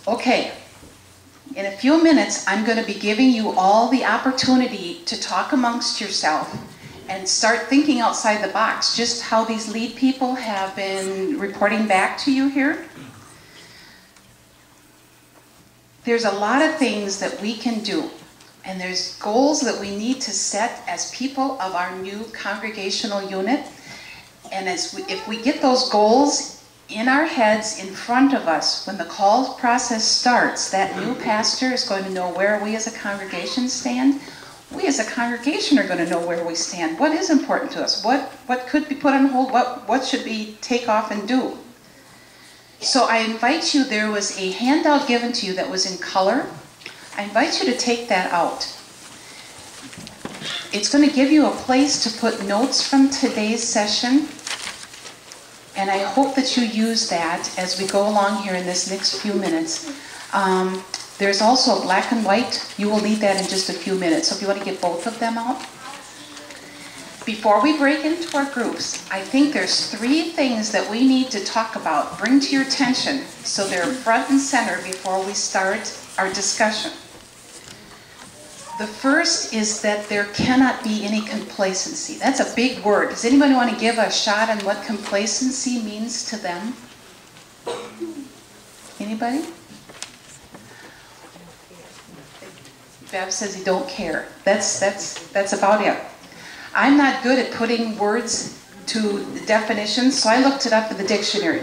Okay, in a few minutes, I'm going to be giving you all the opportunity to talk amongst yourself and start thinking outside the box, just how these lead people have been reporting back to you here. There's a lot of things that we can do, and there's goals that we need to set as people of our new congregational unit. And if we get those goals in our heads, in front of us, when the call process starts, that new pastor is going to know where we as a congregation stand. We as a congregation are going to know where we stand. What is important to us? What could be put on hold? What should we take off and do? So I invite you, there was a handout given to you that was in color. I invite you to take that out. It's going to give you a place to put notes from today's session. And I hope that you use that as we go along here in this next few minutes. There's also black and white. You will need that in just a few minutes. So if you want to get both of them out. Before we break into our groups, I think there's 3 things that we need to talk about, bring to your attention, so they're front and center before we start our discussion. The first is that there cannot be any complacency. That's a big word. Does anybody want to give a shot on what complacency means to them? Anybody? Bev says you don't care. That's about it. I'm not good at putting words to definitions, so I looked it up in the dictionary.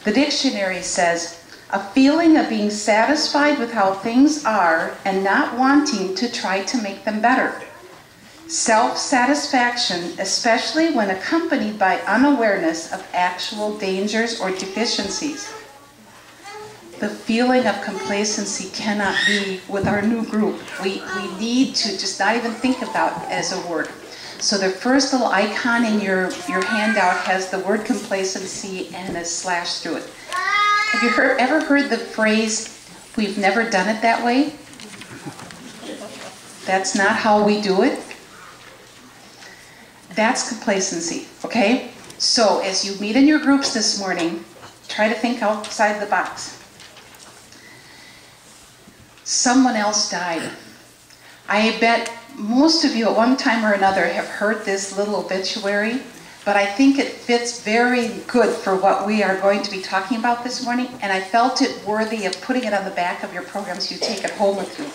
The dictionary says, a feeling of being satisfied with how things are and not wanting to try to make them better. Self-satisfaction, especially when accompanied by unawareness of actual dangers or deficiencies. The feeling of complacency cannot be with our new group. We need to just not even think about it as a word. So the first little icon in your handout has the word complacency and a slash through it. Have you ever heard the phrase, we've never done it that way? That's not how we do it. That's complacency, okay? So as you meet in your groups this morning, try to think outside the box. Someone else died. I bet most of you at one time or another have heard this little obituary, but I think it fits very good for what we are going to be talking about this morning, and I felt it worthy of putting it on the back of your program so you take it home with you.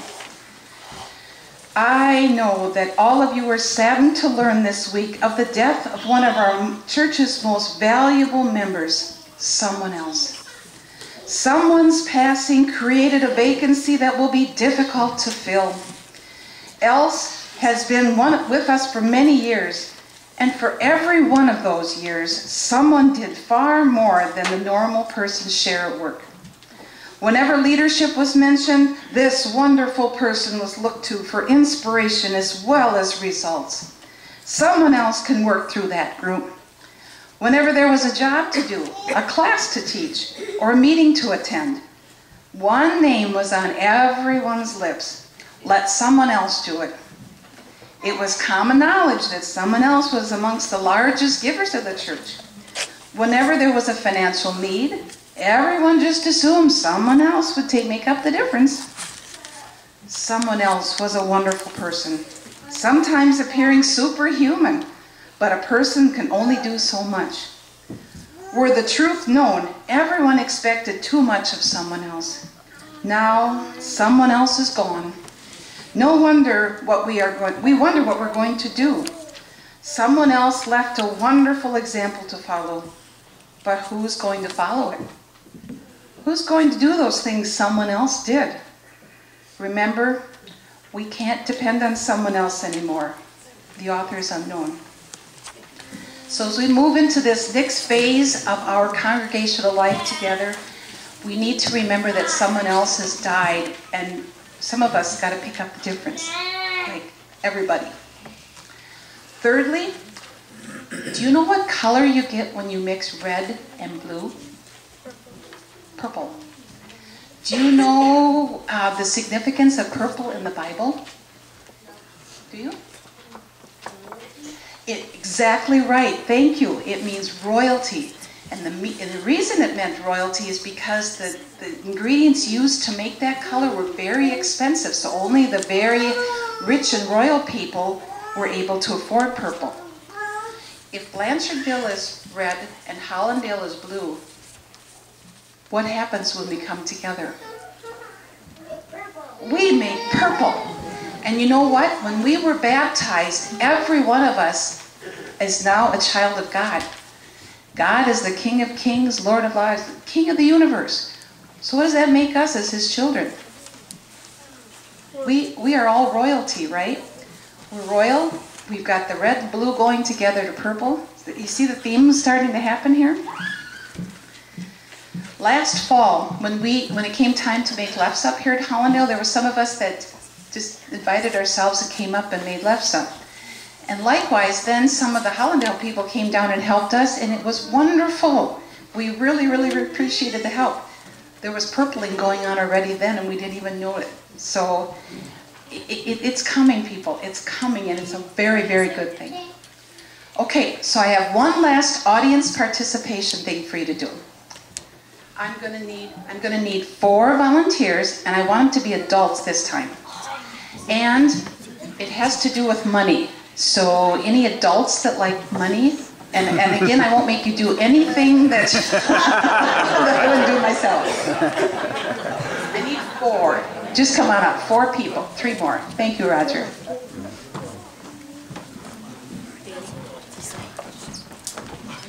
I know that all of you are saddened to learn this week of the death of one of our church's most valuable members, someone else. Someone's passing created a vacancy that will be difficult to fill. Else has been with us for many years, and for every one of those years, someone did far more than the normal person's share at work. Whenever leadership was mentioned, this wonderful person was looked to for inspiration as well as results. Someone else can work through that group. Whenever there was a job to do, a class to teach, or a meeting to attend, one name was on everyone's lips. Let someone else do it. It was common knowledge that someone else was amongst the largest givers of the church. Whenever there was a financial need, everyone just assumed someone else would make up the difference. Someone else was a wonderful person, sometimes appearing superhuman, but a person can only do so much. Were the truth known, everyone expected too much of someone else. Now, someone else is gone. No wonder we wonder what we're going to do. Someone else left a wonderful example to follow, but who's going to follow it? Who's going to do those things someone else did? Remember, we can't depend on someone else anymore. The author is unknown. So as we move into this next phase of our congregational life together, we need to remember that someone else has died, and some of us got to pick up the difference, like everybody. Thirdly, do you know what color you get when you mix red and blue? Purple. Do you know the significance of purple in the Bible? Do you? Exactly right. Thank you. It means royalty. And the reason it meant royalty is because the ingredients used to make that color were very expensive. So only the very rich and royal people were able to afford purple. If Blanchardville is red and Hollandale is blue, what happens when we come together? We make purple. And you know what? When we were baptized, every one of us is now a child of God. God is the King of Kings, Lord of Lords, King of the universe. So what does that make us as His children? We are all royalty, right? We're royal. We've got the red and blue going together to purple. You see the theme starting to happen here? Last fall, when it came time to make lefse up here at Hollandale, there were some of us that just invited ourselves and came up and made lefse up. And likewise, then some of the Hollandale people came down and helped us, and it was wonderful. We really, really appreciated the help. There was purpling going on already then, and we didn't even know it. So it's coming, people. It's coming, and it's a very, very good thing. Okay, so I have one last audience participation thing for you to do. I'm gonna need 4 volunteers, and I want them to be adults this time. And it has to do with money. So any adults that like money, and again, I won't make you do anything that, that I wouldn't do myself. I need 4. Just come on up. 4 people. 3 more. Thank you, Roger.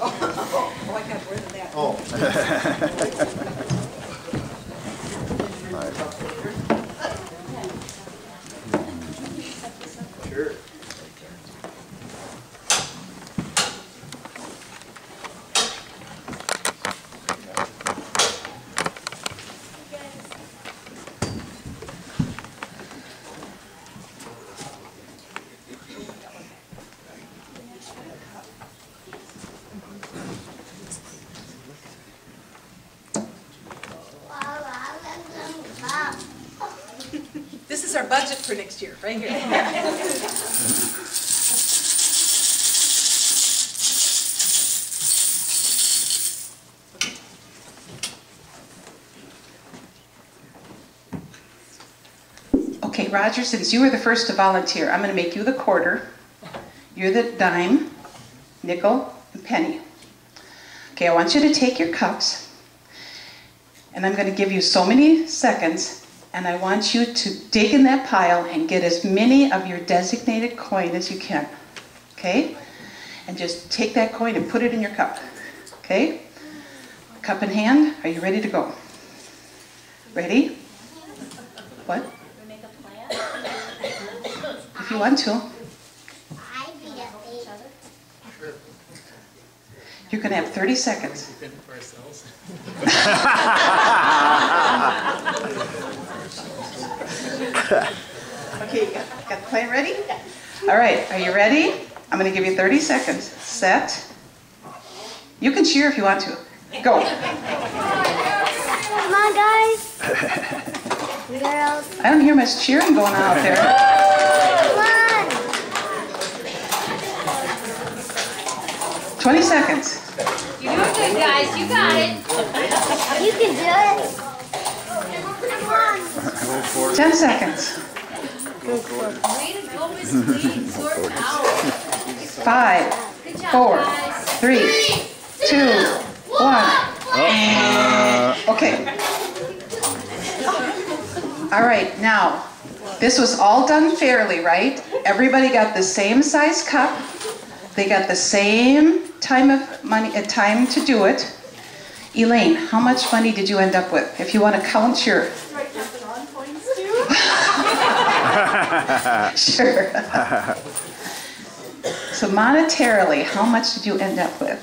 Oh, I got rid of that. Oh. Sure. This is our budget for next year, right here. Okay, Roger, since you were the first to volunteer, I'm going to make you the quarter. You're the dime, nickel, and penny. Okay, I want you to take your cups, and I'm going to give you so many seconds, and I want you to dig in that pile and get as many of your designated coin as you can. Okay? And just take that coin and put it in your cup. Okay? Cup in hand, are you ready to go? Ready? What? If you want to. You're going to have 30 seconds. Okay, got the plan ready? All right, are you ready? I'm going to give you 30 seconds. Set. You can cheer if you want to. Go. Come on, guys. Girls. I don't hear much cheering going on out there. Come on. 20 seconds. You're doing good, guys. You got it. You can do it. Come on. 10 seconds. Way to go, Miss Lee. Sorting out. 5, Good job, 4, guys. 3, 2, 1. Okay. All right, now, this was all done fairly, right? Everybody got the same size cup. They got the same time to do it. Elaine, how much money did you end up with? If you want to count your... Sure. So monetarily, how much did you end up with?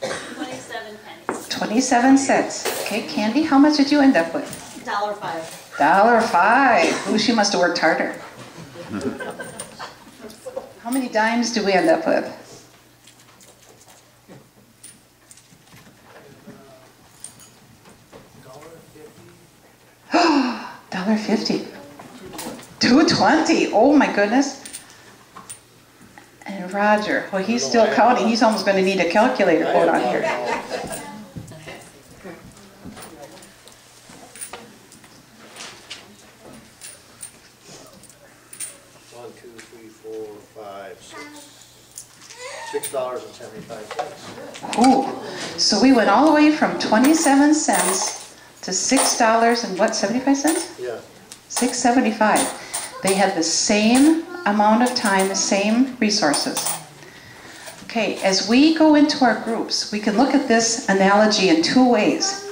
$27. 27 cents. Okay, Candy, how much did you end up with? $1.05. $1.05. Ooh, she must have worked harder. How many dimes did we end up with? $1.50. 220. Oh my goodness. And Roger, well, he's still counting. He's almost going to need a calculator quote on here. 1, 2, 3, 4, 5, 6. $6.75. Ooh, so we went all the way from 27 cents to $6 and what, 75 cents? Yeah. $6.75. They had the same amount of time, the same resources. Okay, as we go into our groups, we can look at this analogy in two ways.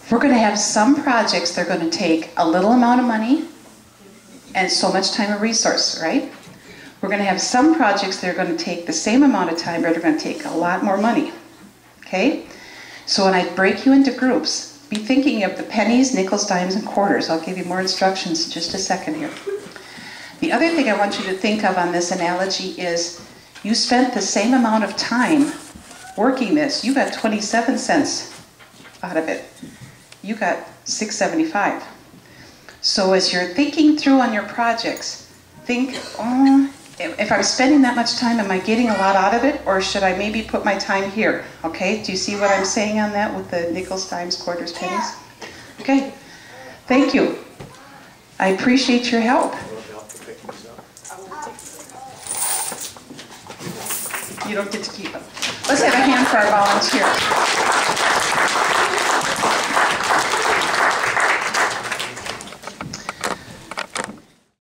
We're going to have some projects that are going to take a little amount of money and so much time and resource, right? We're going to have some projects that are going to take the same amount of time, but are going to take a lot more money. Okay? So when I break you into groups, be thinking of the pennies, nickels, dimes, and quarters. I'll give you more instructions in just a second here. The other thing I want you to think of on this analogy is you spent the same amount of time working this. You got 27 cents out of it. You got $6.75. So as you're thinking through on your projects, think, oh, if I'm spending that much time, am I getting a lot out of it? Or should I maybe put my time here? Okay, do you see what I'm saying on that with the nickels, dimes, quarters, pennies? Okay, thank you. I appreciate your help. You don't get to keep them. Let's have a hand for our volunteer.